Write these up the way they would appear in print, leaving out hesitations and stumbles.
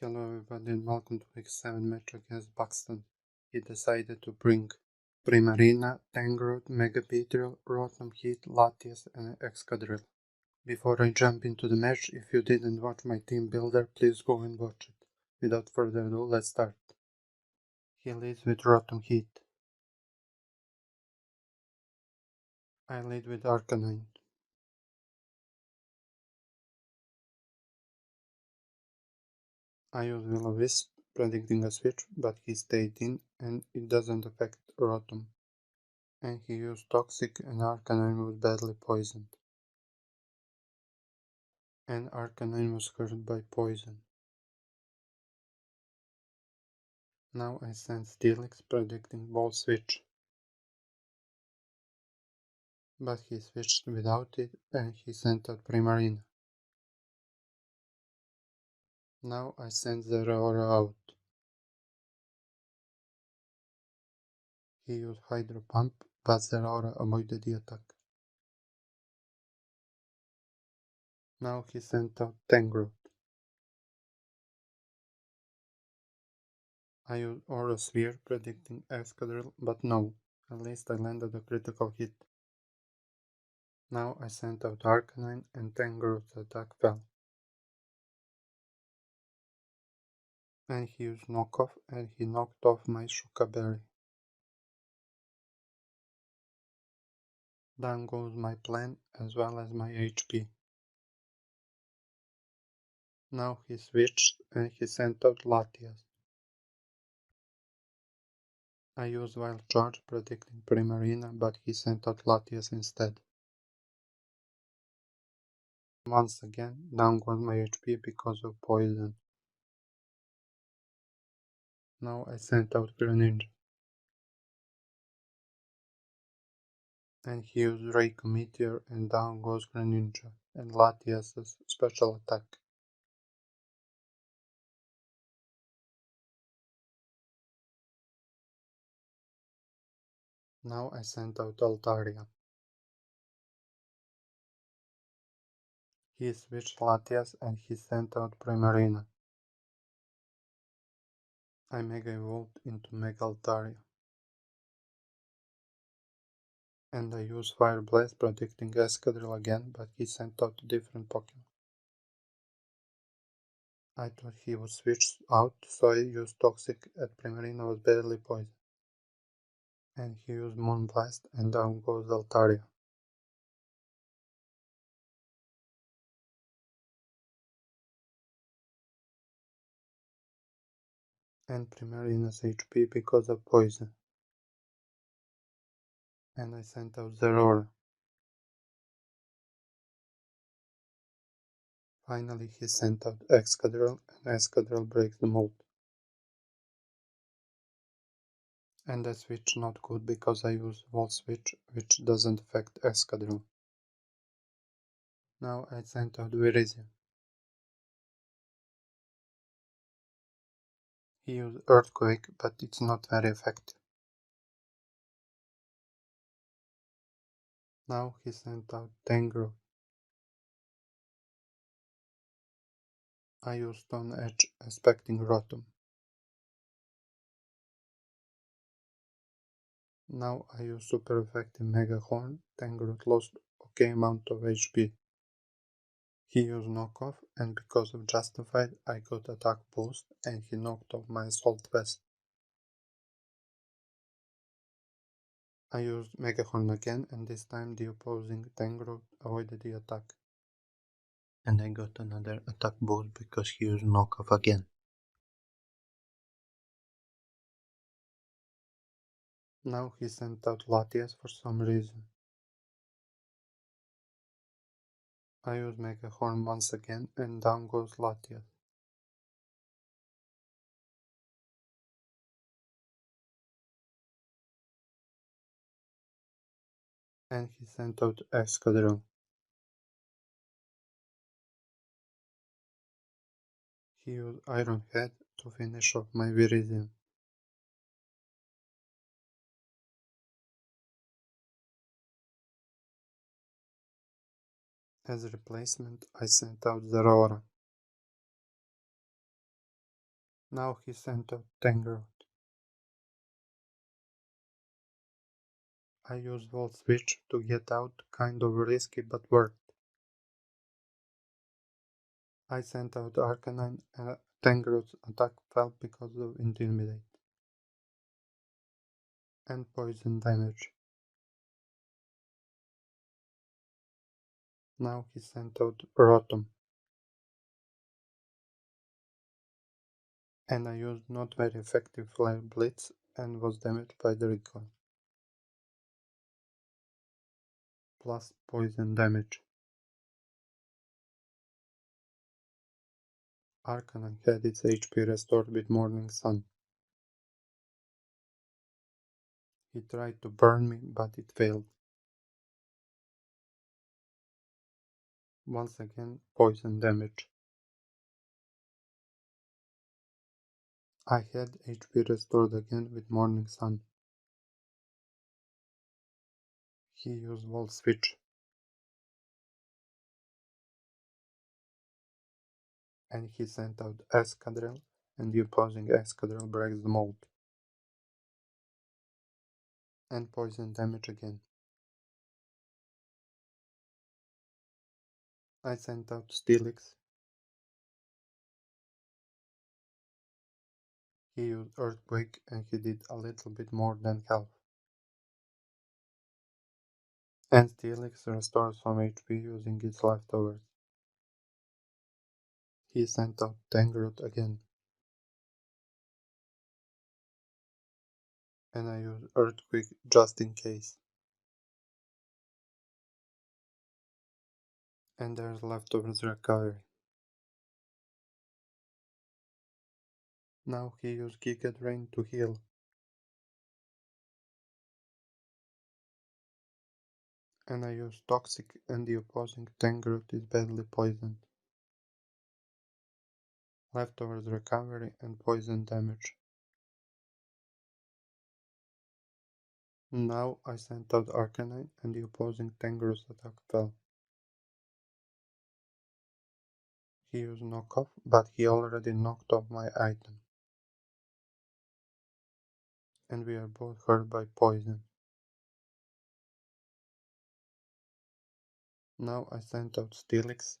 Hello everybody and welcome to week 7 match against Buxton. He decided to bring Primarina, Tangrowth, Megabeetle, Rotom Heat, Latias and Excadrill. Before I jump into the match, if you didn't watch my team builder, please go and watch it. Without further ado, let's start. He leads with Rotom Heat. I lead with Arcanine. I use Will-O-Wisp, predicting a switch, but he stayed in and it doesn't affect Rotom. And he used Toxic and Arcanine was badly poisoned. And Arcanine was hurt by poison. Now I send Steelix predicting ball switch. But he switched without it and he sent out Primarina. Now I send Zeraora out. He used Hydro Pump, but Zeraora avoided the attack. Now he sent out Tangrowth. I used Aura Sphere predicting Excadrill, but no, at least I landed a critical hit. Now I sent out Arcanine and Tangrowth's attack fell. And he used Knockoff and he knocked off my Shuka Berry. Down goes my plan as well as my HP. Now he switched and he sent out Latias. I used Wild Charge predicting Primarina, but he sent out Latias instead. Once again, down goes my HP because of poison. Now I sent out Greninja. And he used Raikou Meteor and down goes Greninja and Latias' special attack. Now I sent out Altaria. He switched Latias and he sent out Primarina. I Mega Evolved into Mega Altaria. And I use Fire Blast predicting Excadrill again, but he sent out a different Pokemon. I thought he would switch out, so I used Toxic at Primarina was badly poisoned. And he used Moonblast and down goes Altaria. And Primarina's HP because of poison. And I sent out Zeraora. Finally he sent out Excadrill and Excadrill breaks the mold. And I switch not good because I use Volt Switch, which doesn't affect Excadrill. Now I sent out Virizion. He used Earthquake, but it's not very effective. Now he sent out Tangrowth. I used Stone Edge, expecting Rotom. Now I use super effective Mega Horn. Tangrowth lost okay amount of HP. He used Knockoff, and because of Justified, I got attack boost, and he knocked off my Assault Vest. I used Mega Horn again, and this time the opposing Tangrowth avoided the attack. And I got another attack boost because he used Knockoff again. Now he sent out Latias for some reason. I use Mega Horn once again and down goes Latias. And he sent out Excadrill. He used Iron Head to finish off my Virizion. As a replacement, I sent out Zeraora. Now he sent out Tangrowth. I used Volt Switch to get out, kind of risky but worked. I sent out Arcanine and Tangrowth's attack failed because of Intimidate and poison damage. Now he sent out Rotom, and I used not very effective Flare Blitz and was damaged by the recoil, plus poison damage. Arcanine had its HP restored with Morning Sun. He tried to burn me, but it failed. Once again, poison damage. I had HP restored again with Morning Sun. He used Volt Switch, and he sent out Escadrille, and the opposing Escadrille breaks the mold. And poison damage again. I sent out Steelix. He used Earthquake and he did a little bit more than half. And Steelix restores some HP using its leftovers. He sent out Tangrowth again. And I used Earthquake just in case. And there's leftovers recovery. Now he used Giga Drain to heal. And I used Toxic and the opposing Tangrowth is badly poisoned. Leftovers recovery and poison damage. Now I sent out Arcanine and the opposing Tangrowth's attack fell. He used knockoff, but he already knocked off my item. And we are both hurt by poison. Now I sent out Steelix.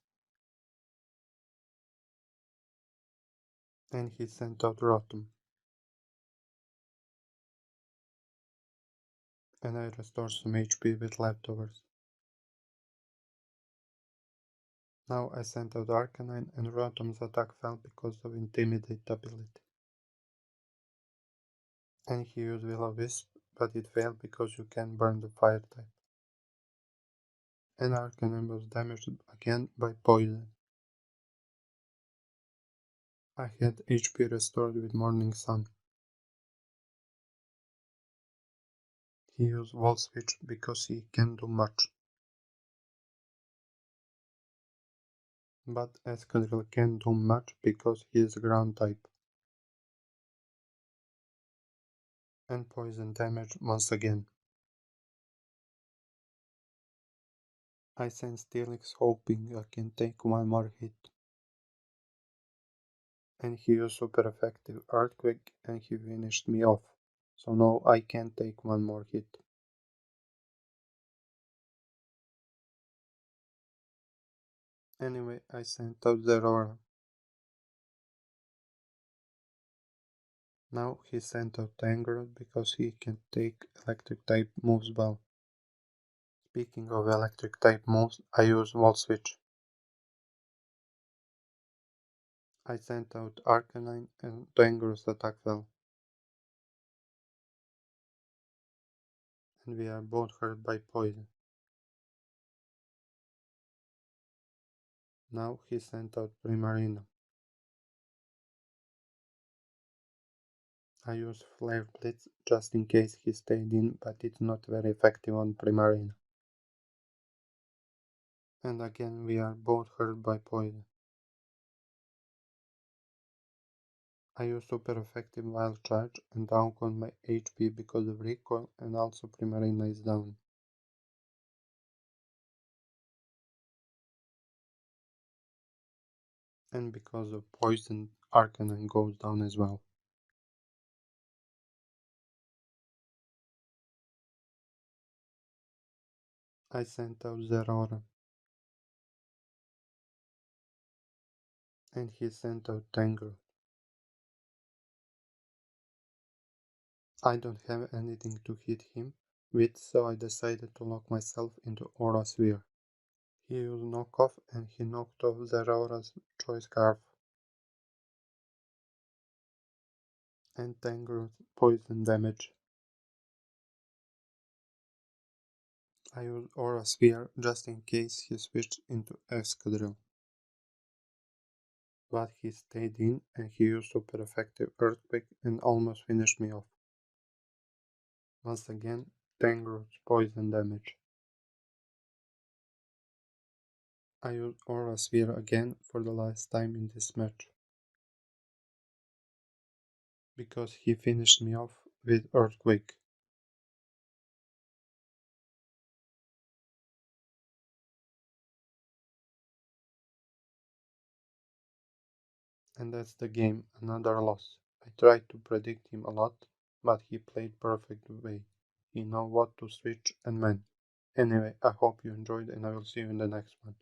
And he sent out Rotom. And I restored some HP with leftovers. Now I sent out Arcanine and Rotom's attack fell because of Intimidate ability. And he used Will-O-Wisp, but it failed because you can burn the fire type. And Arcanine was damaged again by poison. I had HP restored with Morning Sun. He used Volt Switch because he can do much. But Escadrille can't do much because he is ground type. And poison damage once again. I sent Steelix hoping I can take one more hit. And he used super effective Earthquake and he finished me off. So no, I can't take one more hit. Anyway, I sent out Zeraora. Now he sent out Tangrowth because he can take electric type moves well. Speaking of electric type moves, I use Volt Switch. I sent out Arcanine and Tangrowth's attack fell. And we are both hurt by poison. Now he sent out Primarina. I used Flare Blitz just in case he stayed in, but it's not very effective on Primarina. And again we are both hurt by poison. I use super effective Wild Charge and down on my HP because of recoil and also Primarina is down. And because of poison Arcanine goes down as well. I sent out Zeraora, and he sent out Tangrowth. I don't have anything to hit him with, so I decided to lock myself into Aura Sphere. He used knockoff and he knocked off Zeraora's choice scarf, and Tangrowth poison damage. I used Aura Sphere just in case he switched into Excadrill. But he stayed in and he used super effective Earthquake and almost finished me off. Once again, Tangrowth's poison damage. I used Aura Sphere again for the last time in this match, because he finished me off with Earthquake. And that's the game, another loss. I tried to predict him a lot, but he played perfect way. He know what to switch and when. Anyway, I hope you enjoyed and I will see you in the next one.